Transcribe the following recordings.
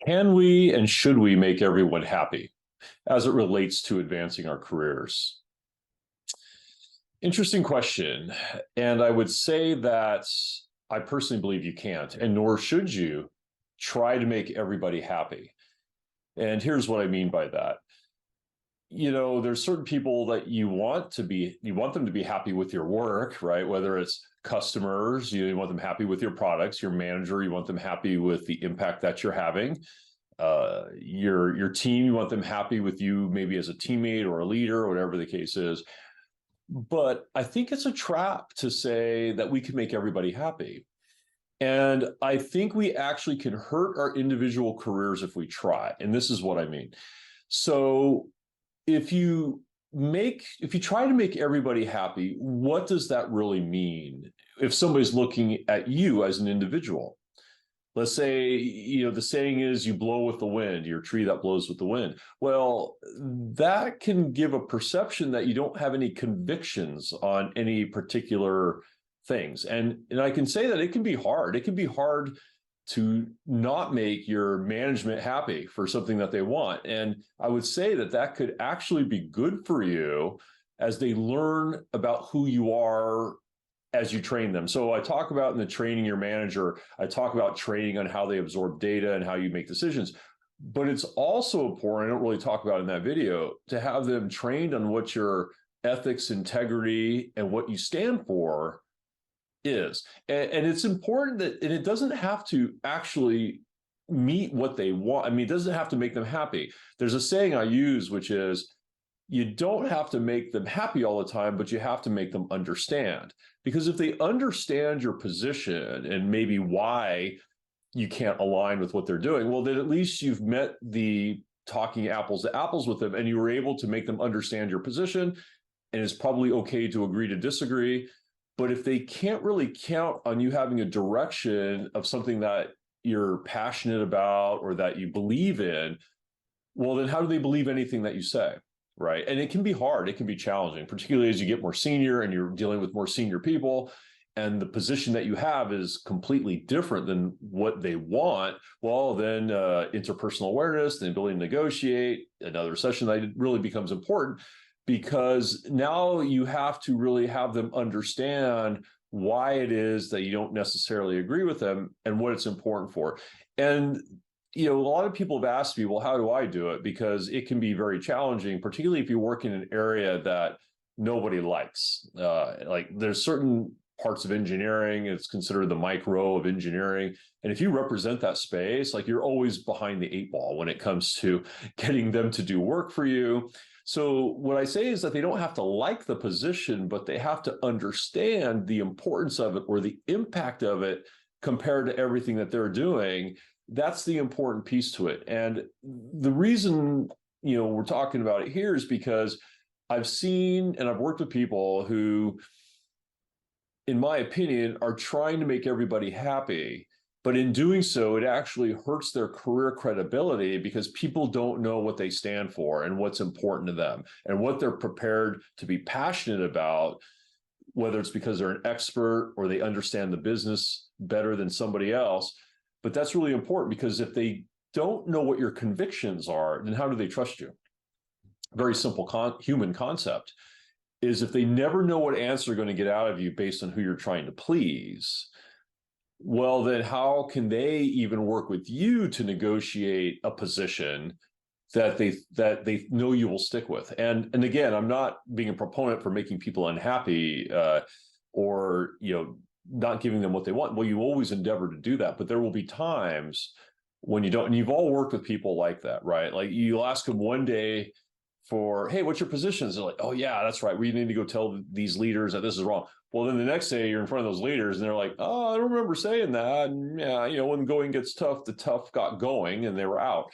Can we and should we make everyone happy as it relates to advancing our careers? Interesting question. And I would say that I personally believe you can't, and nor should you try to make everybody happy. And here's what I mean by that. There's certain people that you want them to be happy with your work, right? Whether it's customers, you want them happy with your products, your manager, you want them happy with the impact that you're having. Your team, you want them happy with you, maybe as a teammate or a leader, or whatever the case is. But I think it's a trap to say that we can make everybody happy. And I think we actually can hurt our individual careers if we try. And this is what I mean. So if you try to make everybody happy, what does that really mean? If somebody's looking at you as an individual, let's say, the saying is you blow with the wind, you're a tree that blows with the wind. Well, that can give a perception that you don't have any convictions on any particular things. And I can say that it can be hard. It can be hard to not make your management happy for something that they want. And I would say that that could actually be good for you as they learn about who you are as you train them. So I talk about in the training your manager, I talk about training on how they absorb data and how you make decisions. But it's also important, I don't really talk about in that video, to have them trained on what your ethics, integrity, and what you stand for is. And it's important that, and it doesn't have to actually meet what they want. I mean, it doesn't have to make them happy. There's a saying I use, which is, you don't have to make them happy all the time, but you have to make them understand. Because if they understand your position and maybe why you can't align with what they're doing, well, then at least you've met the talking apples to apples with them and you were able to make them understand your position. And it's probably okay to agree to disagree. But if they can't really count on you having a direction of something that you're passionate about or that you believe in, well, then how do they believe anything that you say? Right. And it can be hard. It can be challenging, particularly as you get more senior and you're dealing with more senior people and the position that you have is completely different than what they want. Well, then interpersonal awareness, the ability to negotiate, another session that really becomes important because now you have to really have them understand why it is that you don't necessarily agree with them and what it's important for. And a lot of people have asked me, well, how do I do it? Because it can be very challenging, particularly if you work in an area that nobody likes. Like there's certain parts of engineering, it's considered the micro of engineering. And if you represent that space, like you're always behind the eight ball when it comes to getting them to do work for you. So what I say is that they don't have to like the position, but they have to understand the importance of it or the impact of it compared to everything that they're doing. That's the important piece to it. And the reason, we're talking about it here is because I've seen and I've worked with people who, in my opinion, are trying to make everybody happy. But in doing so, it actually hurts their career credibility because people don't know what they stand for and what's important to them and what they're prepared to be passionate about, whether it's because they're an expert or they understand the business better than somebody else. But that's really important because if they don't know what your convictions are, then how do they trust you? Very simple human concept is if they never know what answer they're going to get out of you based on who you're trying to please, well, then how can they even work with you to negotiate a position that they know you will stick with? And again, I'm not being a proponent for making people unhappy or not giving them what they want. Well, you always endeavor to do that, but there will be times when you don't, and you've all worked with people like that, right? Like you'll ask them one day for, hey, what's your positions? They're like, oh yeah, that's right. We need to go tell these leaders that this is wrong. Well, then the next day you're in front of those leaders and they're like, oh, I don't remember saying that. And yeah, when going gets tough, the tough got going and they were out.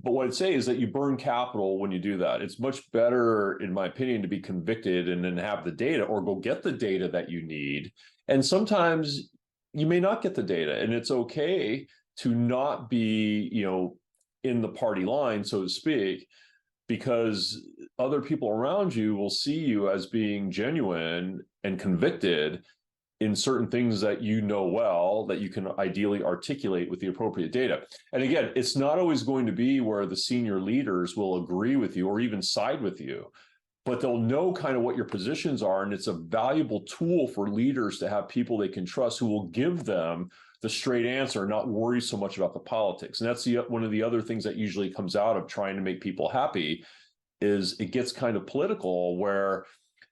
But what I'd say is that you burn capital when you do that. It's much better, in my opinion, to be convicted and then have the data or go get the data that you need. And sometimes you may not get the data, and it's okay to not be, in the party line, so to speak, because other people around you will see you as being genuine and convicted in certain things that you know well, that you can ideally articulate with the appropriate data. And again, it's not always going to be where the senior leaders will agree with you or even side with you, but they'll know kind of what your positions are. And it's a valuable tool for leaders to have people they can trust who will give them the straight answer, not worry so much about the politics. And that's one of the other things that usually comes out of trying to make people happy, is it gets kind of political, where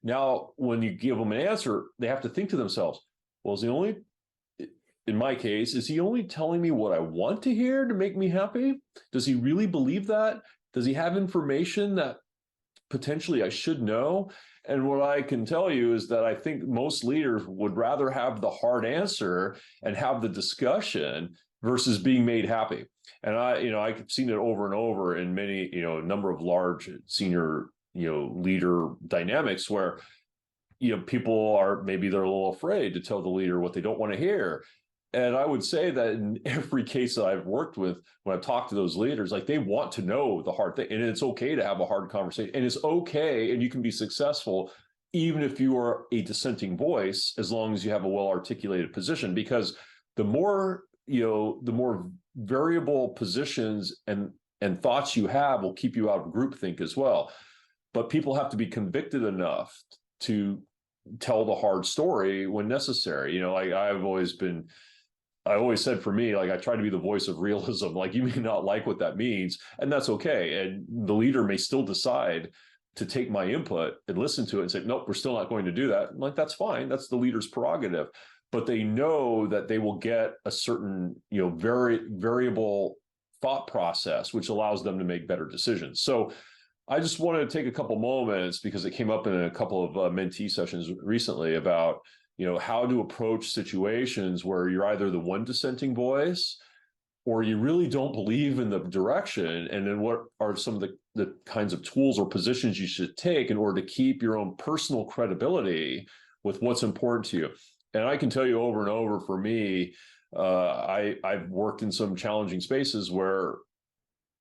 now when you give them an answer, they have to think to themselves, well, in my case, is he only telling me what I want to hear to make me happy? Does he really believe that? Does he have information that potentially I should know? And what I can tell you is that I think most leaders would rather have the hard answer and have the discussion versus being made happy. And I've seen it over and over in many, number of large senior, leader dynamics where, people they're a little afraid to tell the leader what they don't want to hear. And I would say that in every case that I've worked with, when I've talked to those leaders, like, they want to know the hard thing, and it's okay to have a hard conversation, and it's okay, and you can be successful even if you are a dissenting voice, as long as you have a well-articulated position, because the more variable positions and thoughts you have will keep you out of groupthink as well. But people have to be convicted enough to tell the hard story when necessary. I always said, for me, like, I try to be the voice of realism. Like, you may not like what that means, and that's okay. And the leader may still decide to take my input and listen to it and say, nope, we're still not going to do that. I'm like, that's fine. That's the leader's prerogative. But they know that they will get a certain, very variable thought process, which allows them to make better decisions. So I just wanted to take a couple moments, because it came up in a couple of mentee sessions recently, about how to approach situations where you're either the one dissenting voice or you really don't believe in the direction, and then what are some of the kinds of tools or positions you should take in order to keep your own personal credibility with what's important to you. And I can tell you over and over, for me, I've worked in some challenging spaces where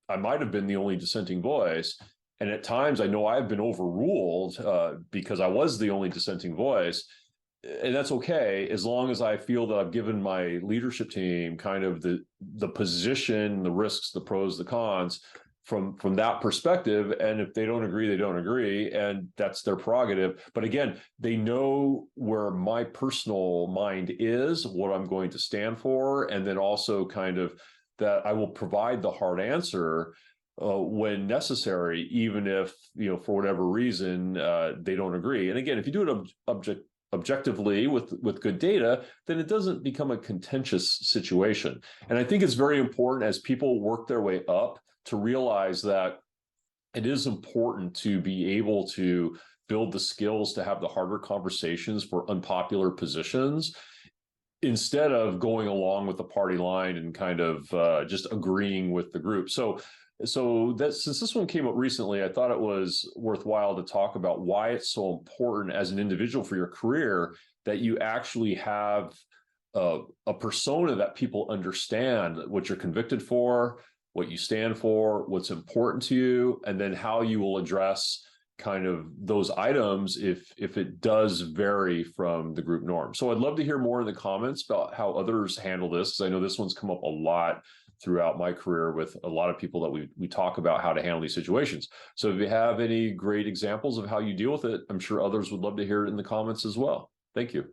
I might have been the only dissenting voice. And at times I know I've been overruled because I was the only dissenting voice. And that's okay, as long as I feel that I've given my leadership team kind of the position, the risks, the pros, the cons from that perspective. And if they don't agree, they don't agree, and that's their prerogative. But again, they know where my personal mind is, what I'm going to stand for, and then also kind of that I will provide the hard answer when necessary, even if, for whatever reason, they don't agree. And again, if you do it objectively with good data, then it doesn't become a contentious situation. And I think it's very important, as people work their way up, to realize that it is important to be able to build the skills to have the harder conversations for unpopular positions, instead of going along with the party line and kind of just agreeing with the group. So that, since this one came up recently, I thought it was worthwhile to talk about why it's so important as an individual for your career that you actually have a persona that people understand what you're convicted for, what you stand for, what's important to you, and then how you will address kind of those items if it does vary from the group norm. So I'd love to hear more in the comments about how others handle this, because I know this one's come up a lot throughout my career with a lot of people that we talk about how to handle these situations. So if you have any great examples of how you deal with it, I'm sure others would love to hear it in the comments as well. Thank you.